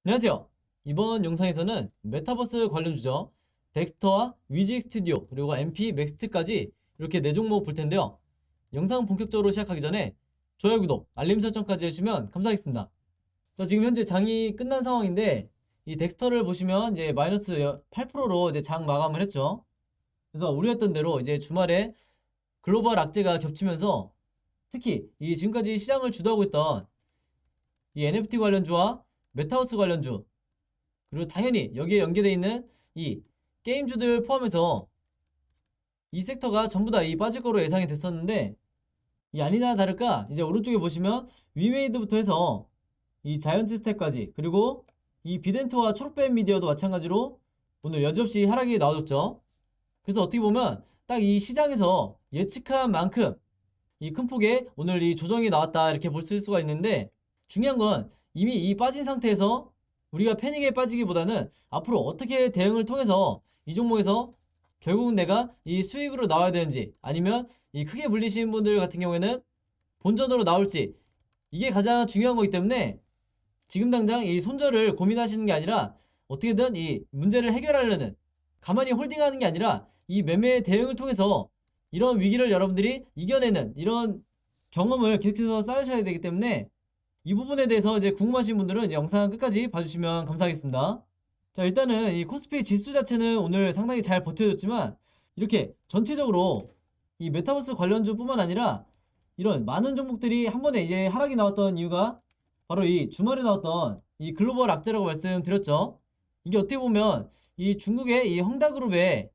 안녕하세요. 이번 영상에서는 메타버스 관련 주죠. 덱스터와 위직 스튜디오 그리고 MP 맥스트까지 이렇게 4종목 볼 텐데요. 영상 본격적으로 시작하기 전에 좋아요, 구독, 알림 설정까지 해주시면 감사하겠습니다. 자, 지금 현재 장이 끝난 상황인데 이 덱스터를 보시면 이제 마이너스 8%로 이제 장 마감을 했죠. 그래서 우려했던 대로 이제 주말에 글로벌 악재가 겹치면서 특히 이 지금까지 시장을 주도하고 있던 이 NFT 관련주와 메타버스 관련주 그리고 당연히 여기에 연계되어 있는 이 게임주들 포함해서 이 섹터가 전부 다 이 빠질 거로 예상이 됐었는데 이 아니나 다를까 이제 오른쪽에 보시면 위메이드부터 해서 이 자이언트 스텝까지 그리고 이 비덴트와 초록뱀 미디어도 마찬가지로 오늘 여지없이 하락이 나와줬죠. 그래서 어떻게 보면 딱 이 시장에서 예측한 만큼 이 큰 폭의 오늘 이 조정이 나왔다 이렇게 볼 수가 있는데 중요한 건 이미 이 빠진 상태에서 우리가 패닉에 빠지기보다는 앞으로 어떻게 대응을 통해서 이 종목에서 결국은 내가 이 수익으로 나와야 되는지 아니면 이 크게 물리신 분들 같은 경우에는 본전으로 나올지 이게 가장 중요한 거기 때문에 지금 당장 이 손절을 고민하시는 게 아니라 어떻게든 이 문제를 해결하려는 가만히 홀딩하는 게 아니라 이 매매 대응을 통해서 이런 위기를 여러분들이 이겨내는 이런 경험을 계속해서 쌓으셔야 되기 때문에 이 부분에 대해서 이제 궁금하신 분들은 영상 끝까지 봐주시면 감사하겠습니다. 자, 일단은 이 코스피 지수 자체는 오늘 상당히 잘 버텨줬지만 이렇게 전체적으로 이 메타버스 관련주 뿐만 아니라 이런 많은 종목들이 한 번에 이제 하락이 나왔던 이유가 바로 이 주말에 나왔던 이 글로벌 악재라고 말씀드렸죠. 이게 어떻게 보면 이 중국의 이 헝다그룹의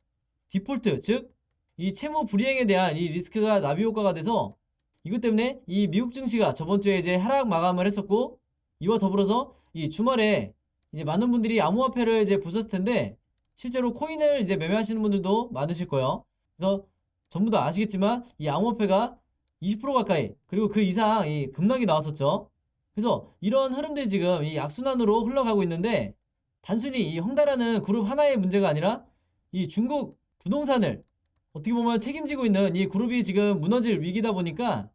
디폴트, 즉 이 채무 불이행에 대한 이 리스크가 나비 효과가 돼서 이것 때문에 이 미국 증시가 저번 주에 이제 하락 마감을 했었고 이와 더불어서 이 주말에 이제 많은 분들이 암호화폐를 이제 보셨을 텐데 실제로 코인을 이제 매매하시는 분들도 많으실 거예요. 그래서 전부 다 아시겠지만 이 암호화폐가 20% 가까이 그리고 그 이상 이 급락이 나왔었죠. 그래서 이런 흐름들이 지금 이 악순환으로 흘러가고 있는데 단순히 이 헝다라는 그룹 하나의 문제가 아니라 이 중국 부동산을 어떻게 보면 책임지고 있는 이 그룹이 지금 무너질 위기다 보니까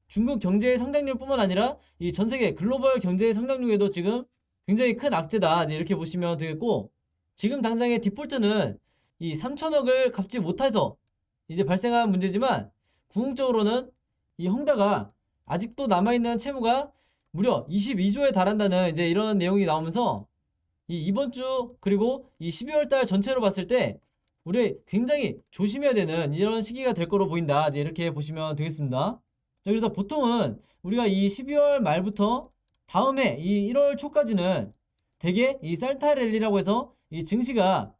중국 경제의 성장률뿐만 아니라 이 전 세계 글로벌 경제의 성장률에도 지금 굉장히 큰 악재다 이렇게 보시면 되겠고 지금 당장의 디폴트는 이 3천억을 갚지 못해서 이제 발생한 문제지만 궁극적으로는 이 헝다가 아직도 남아있는 채무가 무려 22조에 달한다는 이제 이런 내용이 나오면서 이번 주 그리고 이 12월 달 전체로 봤을 때 우리 굉장히 조심해야 되는 이런 시기가 될 거로 보인다 이제 이렇게 보시면 되겠습니다. 자, 그래서 보통은 우리가 이 12월 말부터 다음해 이 1월 초까지는 대개 이 살타 랠리라고 해서 이 증시가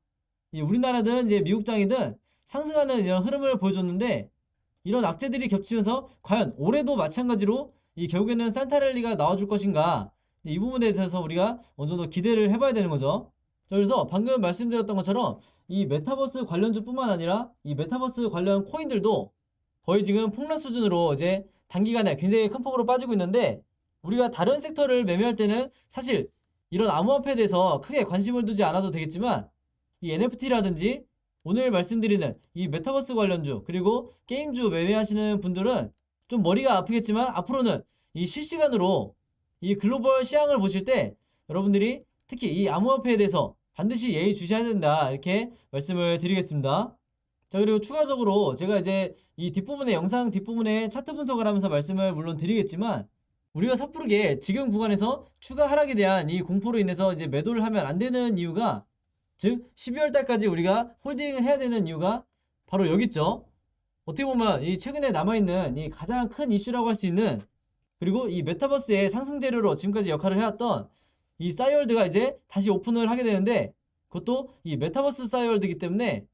이 우리나라든 이제 미국장이든 상승하는 이런 흐름을 보여줬는데 이런 악재들이 겹치면서 과연 올해도 마찬가지로 이 결국에는 산타 랠리가 나와줄 것인가 이 부분에 대해서 우리가 어느 정도 기대를 해봐야 되는 거죠. 자, 그래서 방금 말씀드렸던 것처럼 이 메타버스 관련주뿐만 아니라 이 메타버스 관련 코인들도 거의 지금 폭락 수준으로 이제 단기간에 굉장히 큰 폭으로 빠지고 있는데 우리가 다른 섹터를 매매할 때는 사실 이런 암호화폐에 대해서 크게 관심을 두지 않아도 되겠지만 이 NFT라든지 오늘 말씀드리는 이 메타버스 관련주 그리고 게임주 매매하시는 분들은 좀 머리가 아프겠지만 앞으로는 이 실시간으로 이 글로벌 시황을 보실 때 여러분들이 특히 이 암호화폐에 대해서 반드시 예의주시해야 된다 이렇게 말씀을 드리겠습니다. 자, 그리고 추가적으로 제가 이제 이 뒷부분에 영상 뒷부분에 차트 분석을 하면서 말씀을 물론 드리겠지만 우리가 섣부르게 지금 구간에서 추가 하락에 대한 이 공포로 인해서 이제 매도를 하면 안 되는 이유가 즉 12월 달까지 우리가 홀딩을 해야 되는 이유가 바로 여기 있죠. 어떻게 보면 이 최근에 남아있는 이 가장 큰 이슈라고 할 수 있는 그리고 이 메타버스의 상승 재료로 지금까지 역할을 해왔던 이 싸이월드가 이제 다시 오픈을 하게 되는데 그것도 이 메타버스 싸이월드이기 때문에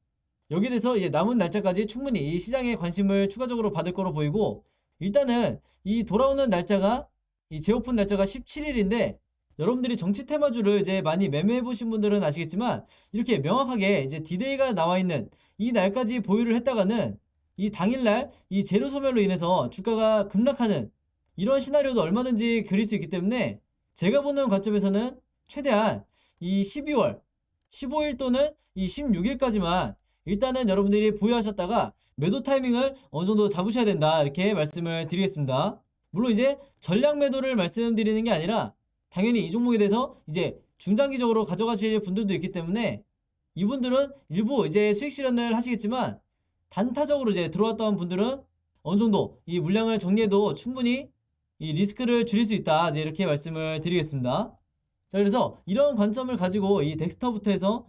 여기에 대해서 이제 남은 날짜까지 충분히 이 시장에 관심을 추가적으로 받을 거로 보이고 일단은 이 돌아오는 날짜가 이 재오픈 날짜가 17일인데 여러분들이 정치 테마주를 이제 많이 매매해 보신 분들은 아시겠지만 이렇게 명확하게 이제 디데이가 나와 있는 이 날까지 보유를 했다가는 이 당일날 이 재료 소멸로 인해서 주가가 급락하는 이런 시나리오도 얼마든지 그릴 수 있기 때문에 제가 보는 관점에서는 최대한 이 12월 15일 또는 이 16일까지만 일단은 여러분들이 보유하셨다가 매도 타이밍을 어느 정도 잡으셔야 된다 이렇게 말씀을 드리겠습니다. 물론 이제 전략 매도를 말씀드리는 게 아니라 당연히 이 종목에 대해서 이제 중장기적으로 가져가실 분들도 있기 때문에 이분들은 일부 이제 수익 실현을 하시겠지만 단타적으로 이제 들어왔던 분들은 어느 정도 이 물량을 정리해도 충분히 이 리스크를 줄일 수 있다. 이제 이렇게 말씀을 드리겠습니다. 자, 그래서 이런 관점을 가지고 이 덱스터부터 해서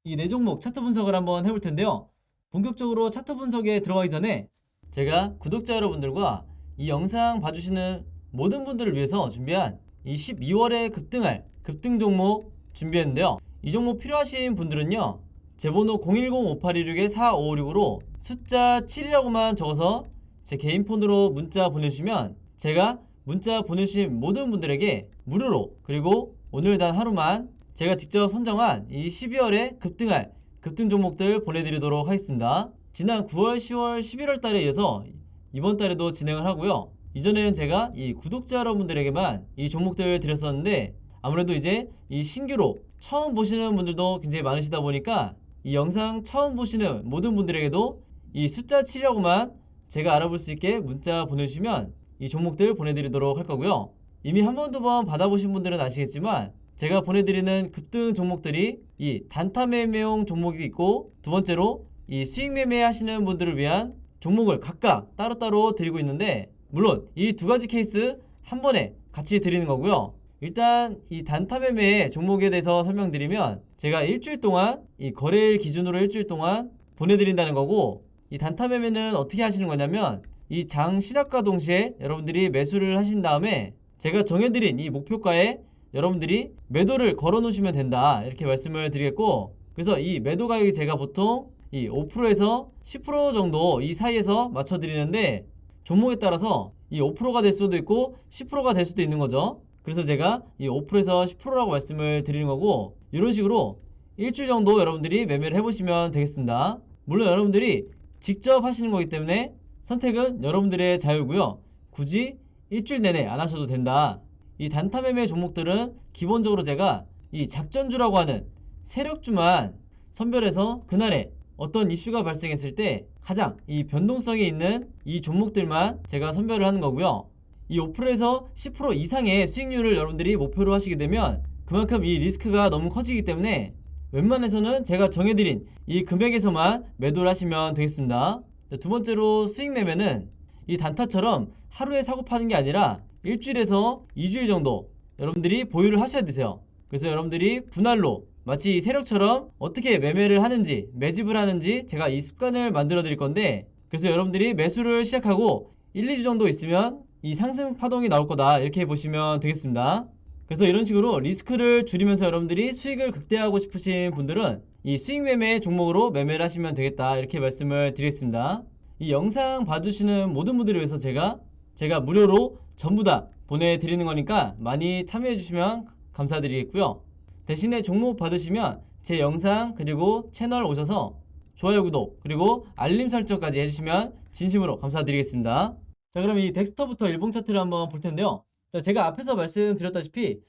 이 네 종목 차트 분석을 한번 해볼 텐데요. 본격적으로 차트 분석에 들어가기 전에 제가 구독자 여러분들과 이 영상 봐주시는 모든 분들을 위해서 준비한 이 12월에 급등할 급등 종목 준비했는데요. 이 종목 필요하신 분들은요, 제 번호 010-5816-4556으로 숫자 7이라고만 적어서 제 개인 폰으로 문자 보내주시면 제가 문자 보내주신 모든 분들에게 무료로, 그리고 오늘 단 하루만 제가 직접 선정한 이 12월에 급등할 급등 종목들 보내드리도록 하겠습니다. 지난 9월, 10월, 11월 달에 이어서 이번 달에도 진행을 하고요. 이전에는 제가 이 구독자 여러분들에게만 이 종목들을 드렸었는데 아무래도 이제 이 신규로 처음 보시는 분들도 굉장히 많으시다 보니까 이 영상 처음 보시는 모든 분들에게도 이 숫자 7이라고만 제가 알아볼 수 있게 문자 보내주시면 이 종목들 보내드리도록 할 거고요. 이미 한 번, 두 번 받아보신 분들은 아시겠지만 제가 보내드리는 급등 종목들이 이 단타 매매용 종목이 있고, 두 번째로 이 수익 매매 하시는 분들을 위한 종목을 각각 따로따로 드리고 있는데, 물론 이 두 가지 케이스 한 번에 같이 드리는 거고요. 일단 이 단타 매매 종목에 대해서 설명드리면 제가 일주일 동안 이 거래일 기준으로 일주일 동안 보내드린다는 거고, 이 단타 매매는 어떻게 하시는 거냐면 이 장 시작과 동시에 여러분들이 매수를 하신 다음에 제가 정해드린 이 목표가에 여러분들이 매도를 걸어 놓으시면 된다, 이렇게 말씀을 드리겠고, 그래서 이 매도 가격이 제가 보통 이 5%에서 10% 정도 이 사이에서 맞춰 드리는데, 종목에 따라서 이 5%가 될 수도 있고 10%가 될 수도 있는 거죠. 그래서 제가 이 5%에서 10%라고 말씀을 드리는 거고, 이런 식으로 일주일 정도 여러분들이 매매를 해보시면 되겠습니다. 물론 여러분들이 직접 하시는 거기 때문에 선택은 여러분들의 자유고요. 굳이 일주일 내내 안 하셔도 된다. 이 단타 매매 종목들은 기본적으로 제가 이 작전주라고 하는 세력주만 선별해서 그날에 어떤 이슈가 발생했을 때 가장 이 변동성이 있는 이 종목들만 제가 선별을 하는 거고요. 이 5%에서 10% 이상의 수익률을 여러분들이 목표로 하시게 되면 그만큼 이 리스크가 너무 커지기 때문에 웬만해서는 제가 정해드린 이 금액에서만 매도를 하시면 되겠습니다. 두 번째로 수익 매매는 이 단타처럼 하루에 사고 파는 게 아니라 일주일에서 2주일 정도 여러분들이 보유를 하셔야 되세요. 그래서 여러분들이 분할로 마치 세력처럼 어떻게 매매를 하는지, 매집을 하는지 제가 이 습관을 만들어 드릴 건데, 그래서 여러분들이 매수를 시작하고 1, 2주 정도 있으면 이 상승 파동이 나올 거다, 이렇게 보시면 되겠습니다. 그래서 이런 식으로 리스크를 줄이면서 여러분들이 수익을 극대화하고 싶으신 분들은 이 수익 매매 종목으로 매매를 하시면 되겠다, 이렇게 말씀을 드리겠습니다. 이 영상 봐주시는 모든 분들을 위해서 제가 무료로 전부 다 보내드리는 거니까 많이 참여해 주시면 감사드리겠고요. 대신에 종목 받으시면 제 영상 그리고 채널 오셔서 좋아요, 구독, 그리고 알림 설정까지 해주시면 진심으로 감사드리겠습니다. 자, 그럼 이 덱스터부터 일봉 차트를 한번 볼 텐데요. 자, 제가 앞에서 말씀드렸다시피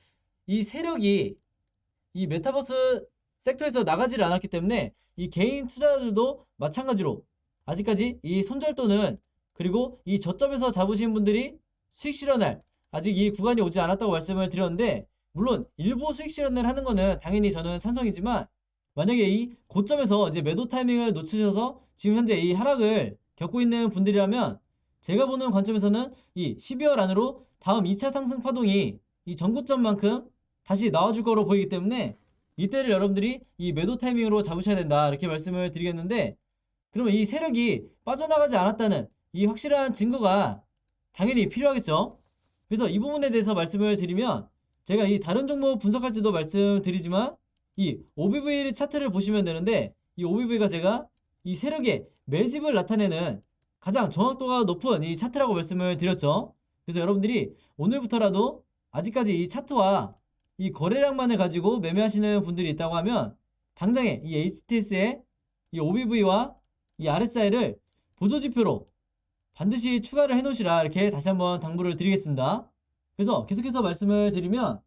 이 세력이 이 메타버스 섹터에서 나가지를 않았기 때문에 이 개인 투자자들도 마찬가지로 아직까지 이 손절도는, 그리고 이 저점에서 잡으신 분들이 수익 실현할 아직 이 구간이 오지 않았다고 말씀을 드렸는데, 물론 일부 수익 실현을 하는 거는 당연히 저는 찬성이지만, 만약에 이 고점에서 이제 매도 타이밍을 놓치셔서 지금 현재 이 하락을 겪고 있는 분들이라면 제가 보는 관점에서는 이 12월 안으로 다음 2차 상승 파동이 이 전고점만큼 다시 나와줄 거로 보이기 때문에 이때를 여러분들이 이 매도 타이밍으로 잡으셔야 된다, 이렇게 말씀을 드리겠는데, 그러면 이 세력이 빠져나가지 않았다는 이 확실한 증거가 당연히 필요하겠죠. 그래서 이 부분에 대해서 말씀을 드리면, 제가 이 다른 종목 분석할 때도 말씀드리지만 이 OBV 차트를 보시면 되는데, 이 OBV가 제가 이 세력의 매집을 나타내는 가장 정확도가 높은 이 차트라고 말씀을 드렸죠. 그래서 여러분들이 오늘부터라도 아직까지 이 차트와 이 거래량만을 가지고 매매하시는 분들이 있다고 하면 당장에 이 HTS의 이 OBV와 이 RSI를 보조지표로 반드시 추가를 해 놓으시라, 이렇게 다시 한번 당부를 드리겠습니다. 그래서 계속해서 말씀을 드리면,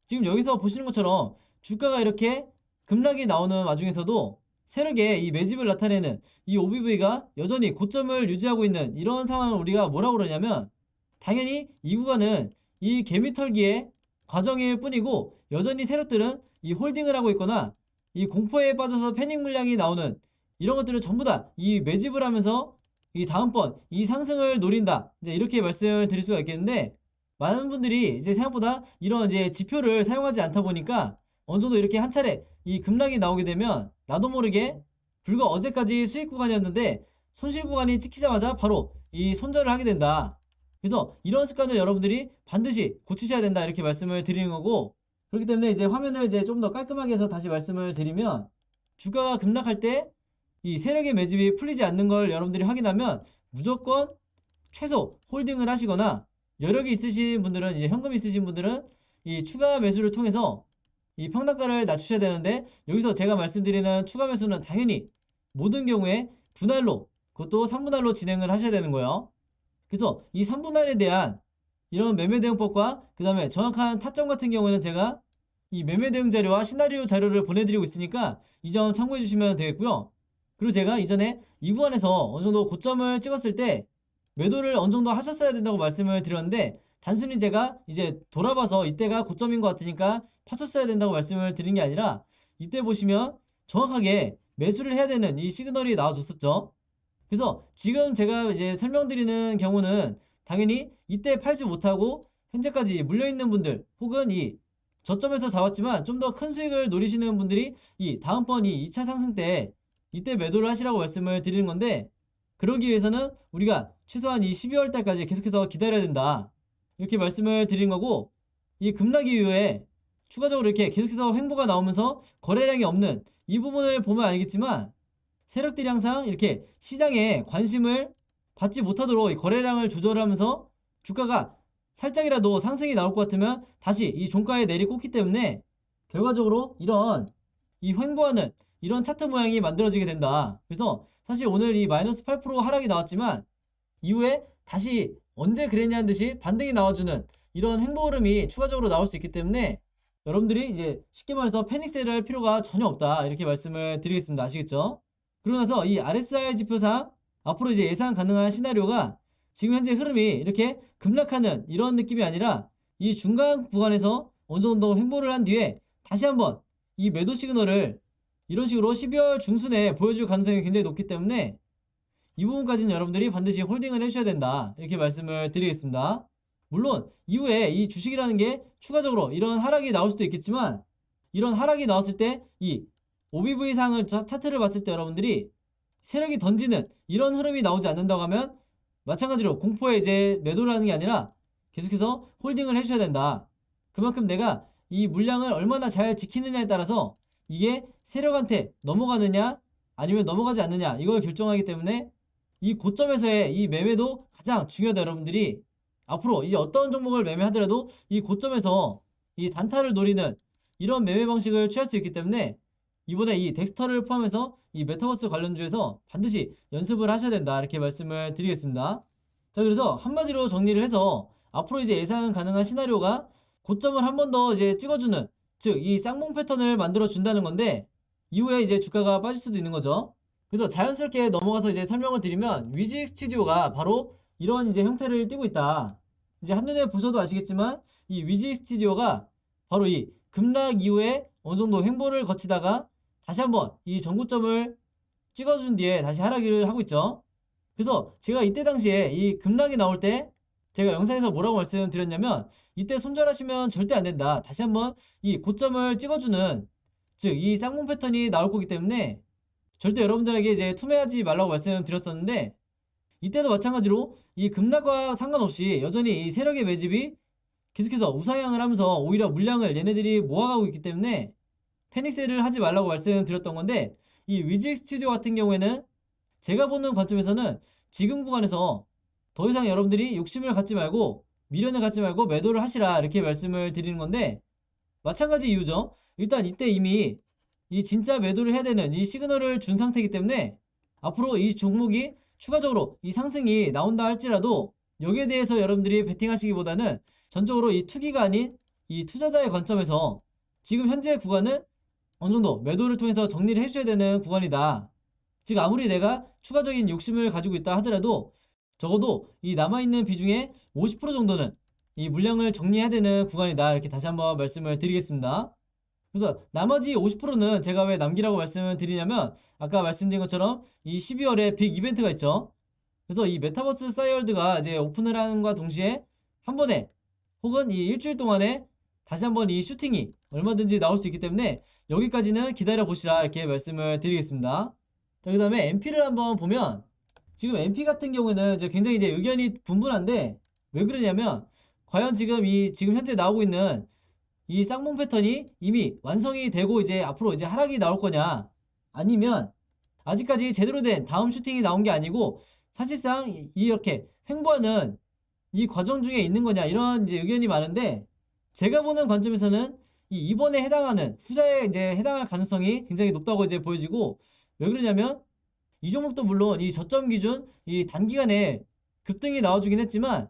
지금 여기서 보시는 것처럼 주가가 이렇게 급락이 나오는 와중에서도 세력의 이 매집을 나타내는 이 OBV가 여전히 고점을 유지하고 있는 이런 상황을 우리가 뭐라고 그러냐면, 당연히 이 구간은 이 개미털기의 과정일 뿐이고 여전히 세력들은 이 홀딩을 하고 있거나 이 공포에 빠져서 패닉 물량이 나오는 이런 것들을 전부 다 이 매집을 하면서 이 다음번 이 상승을 노린다. 이제 이렇게 말씀을 드릴 수가 있겠는데 많은 분들이 이제 생각보다 이런 이제 지표를 사용하지 않다 보니까 어느 정도 이렇게 한 차례 이 급락이 나오게 되면 나도 모르게 불과 어제까지 수익 구간이었는데 손실 구간이 찍히자마자 바로 이 손절을 하게 된다. 그래서 이런 습관을 여러분들이 반드시 고치셔야 된다 이렇게 말씀을 드리는 거고 그렇기 때문에 이제 화면을 이제 좀 더 깔끔하게 해서 다시 말씀을 드리면 주가가 급락할 때 이 세력의 매집이 풀리지 않는 걸 여러분들이 확인하면 무조건 최소 홀딩을 하시거나 여력이 있으신 분들은 이제 현금이 있으신 분들은 이 추가 매수를 통해서 이 평단가를 낮추셔야 되는데 여기서 제가 말씀드리는 추가 매수는 당연히 모든 경우에 분할로 그것도 3분할로 진행을 하셔야 되는 거예요. 그래서 이 3분할에 대한 이런 매매 대응법과 그 다음에 정확한 타점 같은 경우에는 제가 이 매매 대응 자료와 시나리오 자료를 보내드리고 있으니까 이 점 참고해 주시면 되겠고요. 그리고 제가 이전에 이 구간에서 어느 정도 고점을 찍었을 때 매도를 어느 정도 하셨어야 된다고 말씀을 드렸는데 단순히 제가 이제 돌아봐서 이때가 고점인 것 같으니까 파셨어야 된다고 말씀을 드린 게 아니라 이때 보시면 정확하게 매수를 해야 되는 이 시그널이 나와줬었죠. 그래서 지금 제가 이제 설명드리는 경우는 당연히 이때 팔지 못하고 현재까지 물려있는 분들 혹은 이 저점에서 잡았지만 좀 더 큰 수익을 노리시는 분들이 이 다음번 이 2차 상승 때 이때 매도를 하시라고 말씀을 드리는 건데 그러기 위해서는 우리가 최소한 이 12월 달까지 계속해서 기다려야 된다 이렇게 말씀을 드린 거고 이 급락 이후에 추가적으로 이렇게 계속해서 횡보가 나오면서 거래량이 없는 이 부분을 보면 알겠지만 세력들이 항상 이렇게 시장에 관심을 받지 못하도록 이 거래량을 조절하면서 주가가 살짝이라도 상승이 나올 것 같으면 다시 이 종가에 내리꽂기 때문에 결과적으로 이런 이 횡보하는 이런 차트 모양이 만들어지게 된다. 그래서 사실 오늘 이 마이너스 8% 하락이 나왔지만 이후에 다시 언제 그랬냐는 듯이 반등이 나와주는 이런 횡보 흐름이 추가적으로 나올 수 있기 때문에 여러분들이 이제 쉽게 말해서 패닉세를 할 필요가 전혀 없다 이렇게 말씀을 드리겠습니다. 아시겠죠? 그러고 나서 이 RSI 지표상 앞으로 이제 예상 가능한 시나리오가 지금 현재 흐름이 이렇게 급락하는 이런 느낌이 아니라 이 중간 구간에서 어느 정도 횡보를 한 뒤에 다시 한번 이 매도 시그널을 이런 식으로 12월 중순에 보여줄 가능성이 굉장히 높기 때문에 이 부분까지는 여러분들이 반드시 홀딩을 해주셔야 된다 이렇게 말씀을 드리겠습니다. 물론 이후에 이 주식이라는 게 추가적으로 이런 하락이 나올 수도 있겠지만 이런 하락이 나왔을 때 이 OBV상을 차트를 봤을 때 여러분들이 세력이 던지는 이런 흐름이 나오지 않는다고 하면 마찬가지로 공포에 이제 매도를 하는 게 아니라 계속해서 홀딩을 해주셔야 된다. 그만큼 내가 이 물량을 얼마나 잘 지키느냐에 따라서 이게 세력한테 넘어가느냐 아니면 넘어가지 않느냐 이걸 결정하기 때문에 이 고점에서의 이 매매도 가장 중요하다. 여러분들이 앞으로 이 어떤 종목을 매매하더라도 이 고점에서 이 단타를 노리는 이런 매매 방식을 취할 수 있기 때문에 이번에 이 덱스터를 포함해서 이 메타버스 관련주에서 반드시 연습을 하셔야 된다 이렇게 말씀을 드리겠습니다. 자, 그래서 한마디로 정리를 해서 앞으로 이제 예상 가능한 시나리오가 고점을 한 번 더 이제 찍어주는 즉 이 쌍봉 패턴을 만들어 준다는 건데 이후에 이제 주가가 빠질 수도 있는 거죠. 그래서 자연스럽게 넘어가서 이제 설명을 드리면 위직 스튜디오가 바로 이런 이제 형태를 띠고 있다. 이제 한눈에 보셔도 아시겠지만 이 위직 스튜디오가 바로 이 급락 이후에 어느 정도 횡보를 거치다가 다시 한번 이 전고점을 찍어준 뒤에 다시 하락을 하고 있죠. 그래서 제가 이때 당시에 이 급락이 나올 때 제가 영상에서 뭐라고 말씀드렸냐면 이때 손절하시면 절대 안 된다. 다시 한번 이 고점을 찍어주는 즉 이 쌍봉 패턴이 나올 거기 때문에 절대 여러분들에게 이제 투매하지 말라고 말씀드렸었는데 이때도 마찬가지로 이 급락과 상관없이 여전히 이 세력의 매집이 계속해서 우상향을 하면서 오히려 물량을 얘네들이 모아가고 있기 때문에 패닉세를 하지 말라고 말씀드렸던 건데 이 위직 스튜디오 같은 경우에는 제가 보는 관점에서는 지금 구간에서 더 이상 여러분들이 욕심을 갖지 말고 미련을 갖지 말고 매도를 하시라 이렇게 말씀을 드리는 건데 마찬가지 이유죠. 일단 이때 이미 이 진짜 매도를 해야 되는 이 시그널을 준 상태이기 때문에 앞으로 이 종목이 추가적으로 이 상승이 나온다 할지라도 여기에 대해서 여러분들이 베팅하시기보다는 전적으로 이 투기가 아닌 이 투자자의 관점에서 지금 현재 구간은 어느 정도 매도를 통해서 정리를 해줘야 되는 구간이다. 즉 아무리 내가 추가적인 욕심을 가지고 있다 하더라도 적어도 이 남아있는 비중의 50% 정도는 이 물량을 정리해야 되는 구간이다. 이렇게 다시 한번 말씀을 드리겠습니다. 그래서 나머지 50%는 제가 왜 남기라고 말씀을 드리냐면 아까 말씀드린 것처럼 이 12월에 빅 이벤트가 있죠. 그래서 이 메타버스 싸이월드가 이제 오픈을 하는과 동시에 한 번에 혹은 이 일주일 동안에 다시 한번 이 슈팅이 얼마든지 나올 수 있기 때문에 여기까지는 기다려 보시라 이렇게 말씀을 드리겠습니다. 자, 그 다음에 MP를 한번 보면 지금 MP 같은 경우에는 이제 굉장히 이제 의견이 분분한데 왜 그러냐면 과연 지금 현재 나오고 있는 이 쌍봉 패턴이 이미 완성이 되고 이제 앞으로 이제 하락이 나올 거냐, 아니면 아직까지 제대로 된 다음 슈팅이 나온 게 아니고 사실상 이렇게 횡보하는 이 과정 중에 있는 거냐, 이런 이제 의견이 많은데 제가 보는 관점에서는 이번에 해당하는 후자에 이제 해당할 가능성이 굉장히 높다고 이제 보여지고, 왜 그러냐면 이 종목도 물론 이 저점 기준 이 단기간에 급등이 나와주긴 했지만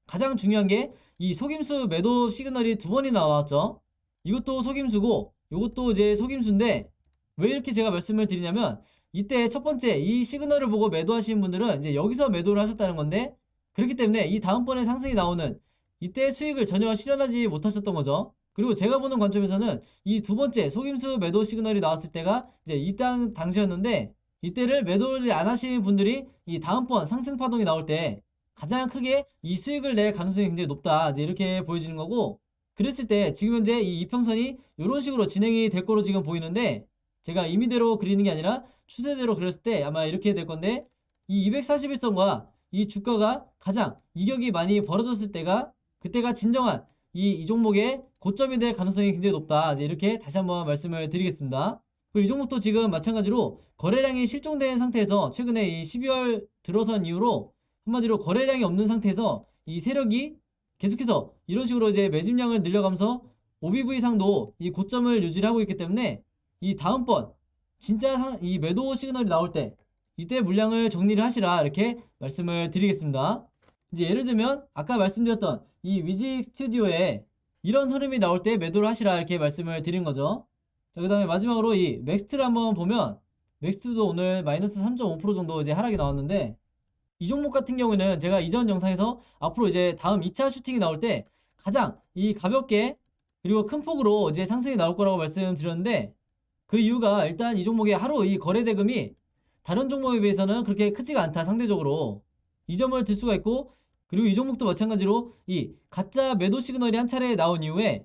가장 중요한 게 이 속임수 매도 시그널이 두 번이나 나왔죠. 이것도 속임수고 이것도 이제 속임수인데 왜 이렇게 제가 말씀을 드리냐면 이때 첫 번째 이 시그널을 보고 매도하시는 분들은 이제 여기서 매도를 하셨다는 건데, 그렇기 때문에 이 다음번에 상승이 나오는 이때 수익을 전혀 실현하지 못하셨던 거죠. 그리고 제가 보는 관점에서는 이 두 번째 속임수 매도 시그널이 나왔을 때가 이제 이 당시였는데 이때를 매도를 안 하시는 분들이 이 다음번 상승 파동이 나올 때 가장 크게 이 수익을 낼 가능성이 굉장히 높다, 이제 이렇게 보여지는 거고, 그랬을 때 지금 현재 이 이평선이 이런 식으로 진행이 될 거로 지금 보이는데 제가 임의대로 그리는 게 아니라 추세대로 그렸을 때 아마 이렇게 될 건데, 이 241선과 이 주가가 가장 이격이 많이 벌어졌을 때가 그때가 진정한 이 종목의 고점이 될 가능성이 굉장히 높다, 이제 이렇게 다시 한번 말씀을 드리겠습니다. 그리고 이 종목도 지금 마찬가지로 거래량이 실종된 상태에서 최근에 이 12월 들어선 이후로 한마디로 거래량이 없는 상태에서 이 세력이 계속해서 이런 식으로 이제 매집량을 늘려가면서 OBV 상도 이 고점을 유지하고 있기 때문에 이 다음번 진짜 이 매도 시그널이 나올 때 이때 물량을 정리를 하시라, 이렇게 말씀을 드리겠습니다. 이제 예를 들면 아까 말씀드렸던 이 위직 스튜디오에 이런 흐름이 나올 때 매도를 하시라, 이렇게 말씀을 드린 거죠. 자, 그 다음에 마지막으로 이 맥스트를 한번 보면 맥스트도 오늘 마이너스 3.5% 정도 이제 하락이 나왔는데, 이 종목 같은 경우는 제가 이전 영상에서 앞으로 이제 다음 2차 슈팅이 나올 때 가장 이 가볍게 그리고 큰 폭으로 이제 상승이 나올 거라고 말씀드렸는데, 그 이유가 일단 이 종목의 하루 이 거래 대금이 다른 종목에 비해서는 그렇게 크지가 않다, 상대적으로. 이 점을 들 수가 있고, 그리고 이 종목도 마찬가지로 이 가짜 매도 시그널이 한 차례 나온 이후에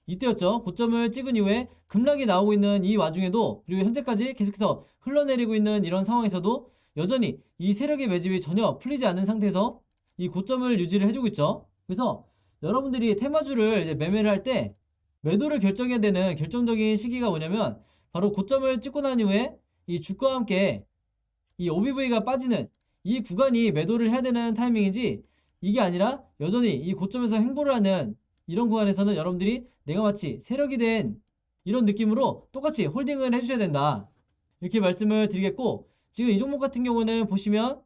이때였죠. 고점을 찍은 이후에 급락이 나오고 있는 이 와중에도, 그리고 현재까지 계속해서 흘러내리고 있는 이런 상황에서도 여전히 이 세력의 매집이 전혀 풀리지 않는 상태에서 이 고점을 유지를 해주고 있죠. 그래서 여러분들이 테마주를 이제 매매를 할 때 매도를 결정해야 되는 결정적인 시기가 뭐냐면 바로 고점을 찍고 난 이후에 이 주가와 함께 이 OBV가 빠지는 이 구간이 매도를 해야 되는 타이밍이지, 이게 아니라 여전히 이 고점에서 횡보를 하는 이런 구간에서는 여러분들이 내가 마치 세력이 된 이런 느낌으로 똑같이 홀딩을 해주셔야 된다, 이렇게 말씀을 드리겠고, 지금 이 종목 같은 경우는 보시면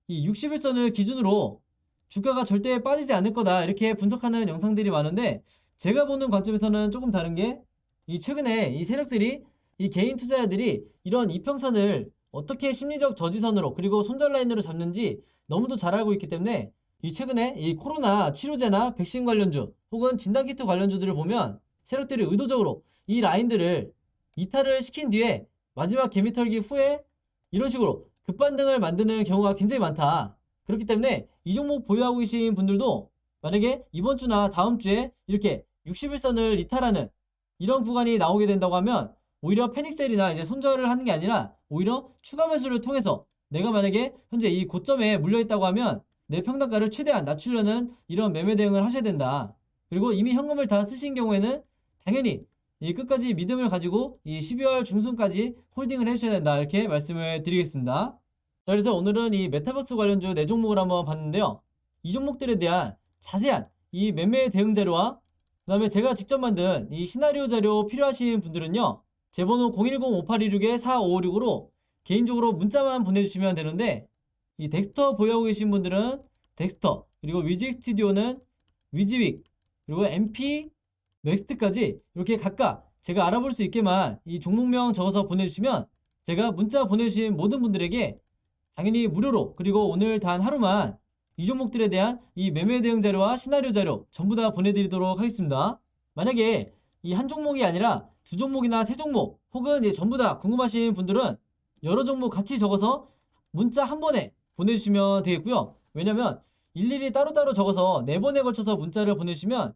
이 61선을 기준으로 주가가 절대 빠지지 않을 거다, 이렇게 분석하는 영상들이 많은데 제가 보는 관점에서는 조금 다른 게, 이 최근에 이 세력들이 이 개인 투자자들이 이런 이평선을 어떻게 심리적 저지선으로 그리고 손절 라인으로 잡는지 너무도 잘 알고 있기 때문에 이 최근에 이 코로나 치료제나 백신 관련주 혹은 진단키트 관련주들을 보면 세력들이 의도적으로 이 라인들을 이탈을 시킨 뒤에 마지막 개미털기 후에 이런 식으로 급반등을 만드는 경우가 굉장히 많다. 그렇기 때문에 이 종목 보유하고 계신 분들도 만약에 이번 주나 다음 주에 이렇게 61선을 이탈하는 이런 구간이 나오게 된다고 하면 오히려 패닉셀이나 이제 손절을 하는 게 아니라 오히려 추가 매수를 통해서 내가 만약에 현재 이 고점에 물려있다고 하면 내 평단가를 최대한 낮추려는 이런 매매 대응을 하셔야 된다. 그리고 이미 현금을 다 쓰신 경우에는 당연히 이 끝까지 믿음을 가지고 이 12월 중순까지 홀딩을 해주셔야 된다, 이렇게 말씀을 드리겠습니다. 자, 그래서 오늘은 이 메타버스 관련주 4종목을 한번 봤는데요. 이 종목들에 대한 자세한 이 매매 대응 자료와 그 다음에 제가 직접 만든 이 시나리오 자료 필요하신 분들은요, 제 번호 010-5826-4556으로 개인적으로 문자만 보내주시면 되는데, 이 덱스터 보유하고 계신 분들은 덱스터, 그리고 위직 스튜디오는 위즈윅, 그리고 MP 맥스트까지 이렇게 각각 제가 알아볼 수 있게만 이 종목명 적어서 보내주시면 제가 문자 보내주신 모든 분들에게 당연히 무료로, 그리고 오늘 단 하루만 이 종목들에 대한 이 매매 대응 자료와 시나리오 자료 전부 다 보내드리도록 하겠습니다. 만약에 이 한 종목이 아니라 두 종목이나 세 종목 혹은 이제 전부 다 궁금하신 분들은 여러 종목 같이 적어서 문자 한 번에 보내주시면 되겠고요. 왜냐면 일일이 따로따로 적어서 4번에 걸쳐서 문자를 보내주시면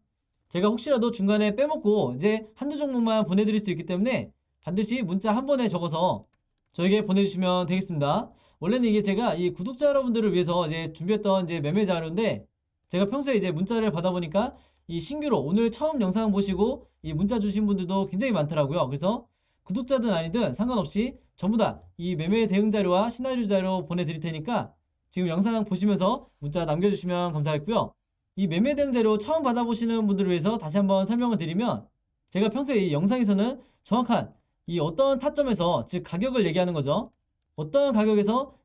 제가 혹시라도 중간에 빼먹고 이제 한두 종목만 보내드릴 수 있기 때문에 반드시 문자 한 번에 적어서 저에게 보내주시면 되겠습니다. 원래는 이게 제가 이 구독자 여러분들을 위해서 이제 준비했던 이제 매매 자료인데 제가 평소에 이제 문자를 받아보니까 이 신규로 오늘 처음 영상 보시고 이 문자 주신 분들도 굉장히 많더라고요. 그래서 구독자든 아니든 상관없이 전부 다 이 매매 대응 자료와 시나리오 자료 보내드릴 테니까 지금 영상 보시면서 문자 남겨주시면 감사하겠고요. 이 매매 대응 자료 처음 받아보시는 분들을 위해서 다시 한번 설명을 드리면 제가 평소에 이 영상에서는 정확한 이 어떤 타점에서 즉 가격을 얘기하는 거죠. 어떤 가격에서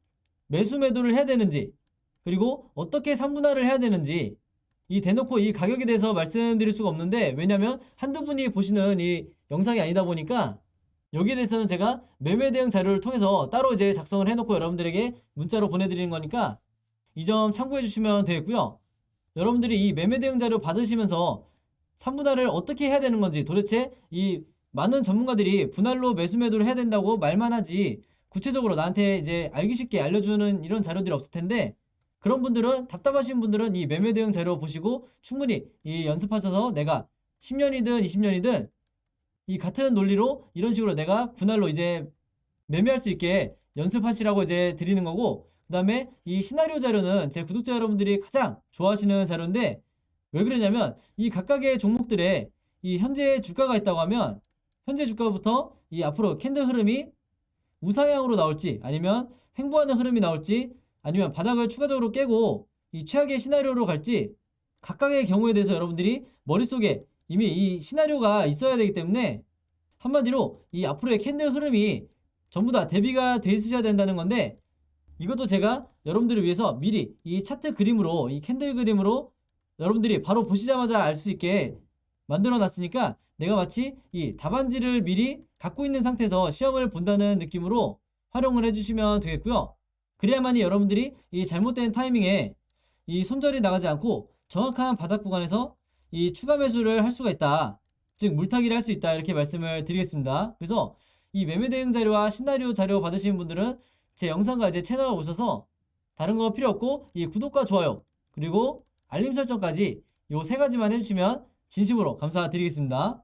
매수 매도를 해야 되는지 그리고 어떻게 산분할을 해야 되는지 이 대놓고 이 가격에 대해서 말씀드릴 수가 없는데 왜냐면 한두 분이 보시는 이 영상이 아니다 보니까 여기에 대해서는 제가 매매 대응 자료를 통해서 따로 이제 작성을 해놓고 여러분들에게 문자로 보내드리는 거니까 이 점 참고해 주시면 되겠고요. 여러분들이 이 매매 대응 자료 받으시면서 산분할을 어떻게 해야 되는 건지 도대체 이 많은 전문가들이 분할로 매수 매도를 해야 된다고 말만 하지 구체적으로 나한테 이제 알기 쉽게 알려주는 이런 자료들이 없을 텐데 그런 분들은 답답하신 분들은 이 매매 대응 자료 보시고 충분히 이 연습하셔서 내가 10년이든 20년이든 이 같은 논리로 이런 식으로 내가 분할로 이제 매매할 수 있게 연습하시라고 이제 드리는 거고 그 다음에 이 시나리오 자료는 제 구독자 여러분들이 가장 좋아하시는 자료인데 왜 그러냐면 이 각각의 종목들의 이 현재 주가가 있다고 하면 현재 주가부터 이 앞으로 캔들 흐름이 우상향으로 나올지 아니면 횡보하는 흐름이 나올지 아니면 바닥을 추가적으로 깨고 이 최악의 시나리오로 갈지 각각의 경우에 대해서 여러분들이 머릿속에 이미 이 시나리오가 있어야 되기 때문에 한마디로 이 앞으로의 캔들 흐름이 전부 다 대비가 돼 있으셔야 된다는 건데 이것도 제가 여러분들을 위해서 미리 이 차트 그림으로 이 캔들 그림으로 여러분들이 바로 보시자마자 알 수 있게 만들어 놨으니까 내가 마치 이 답안지를 미리 갖고 있는 상태에서 시험을 본다는 느낌으로 활용을 해주시면 되겠고요. 그래야만이 여러분들이 이 잘못된 타이밍에 이 손절이 나가지 않고 정확한 바닥 구간에서 이 추가 매수를 할 수가 있다. 즉 물타기를 할 수 있다. 이렇게 말씀을 드리겠습니다. 그래서 이 매매 대응 자료와 시나리오 자료 받으시는 분들은 제 영상과 이제 채널에 오셔서 다른 거 필요 없고 이 구독과 좋아요 그리고 알림 설정까지 요 3가지만 해주시면 진심으로 감사드리겠습니다.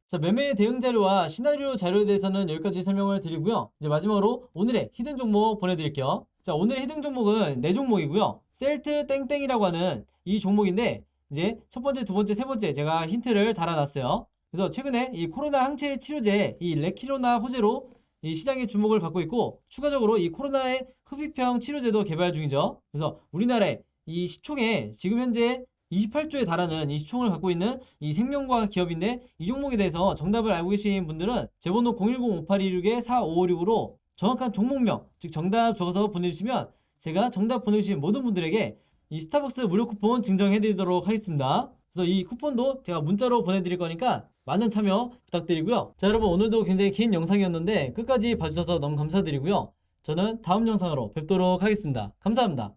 자, 매매 대응 자료와 시나리오 자료에 대해서는 여기까지 설명을 드리고요. 이제 마지막으로 오늘의 히든 종목 보내드릴게요. 자, 오늘의 히든 종목은 4종목이고요. 셀트 땡땡이라고 하는 이 종목인데 이제 첫 번째, 두 번째, 세 번째 제가 힌트를 달아놨어요. 그래서 최근에 이 코로나 항체 치료제 이 레키로나 호재로 이 시장의 주목을 받고 있고 추가적으로 이 코로나의 흡입형 치료제도 개발 중이죠. 그래서 우리나라의 이 시총에 지금 현재 28조에 달하는 이 시총을 갖고 있는 이 생명과학 기업인데 이 종목에 대해서 정답을 알고 계신 분들은 제 번호 010-5826-4556으로 정확한 종목명 즉 정답 적어서 보내주시면 제가 정답 보내주신 모든 분들에게 이 스타벅스 무료 쿠폰 증정해 드리도록 하겠습니다. 그래서 이 쿠폰도 제가 문자로 보내드릴 거니까 많은 참여 부탁드리고요. 자, 여러분 오늘도 굉장히 긴 영상이었는데 끝까지 봐주셔서 너무 감사드리고요. 저는 다음 영상으로 뵙도록 하겠습니다. 감사합니다.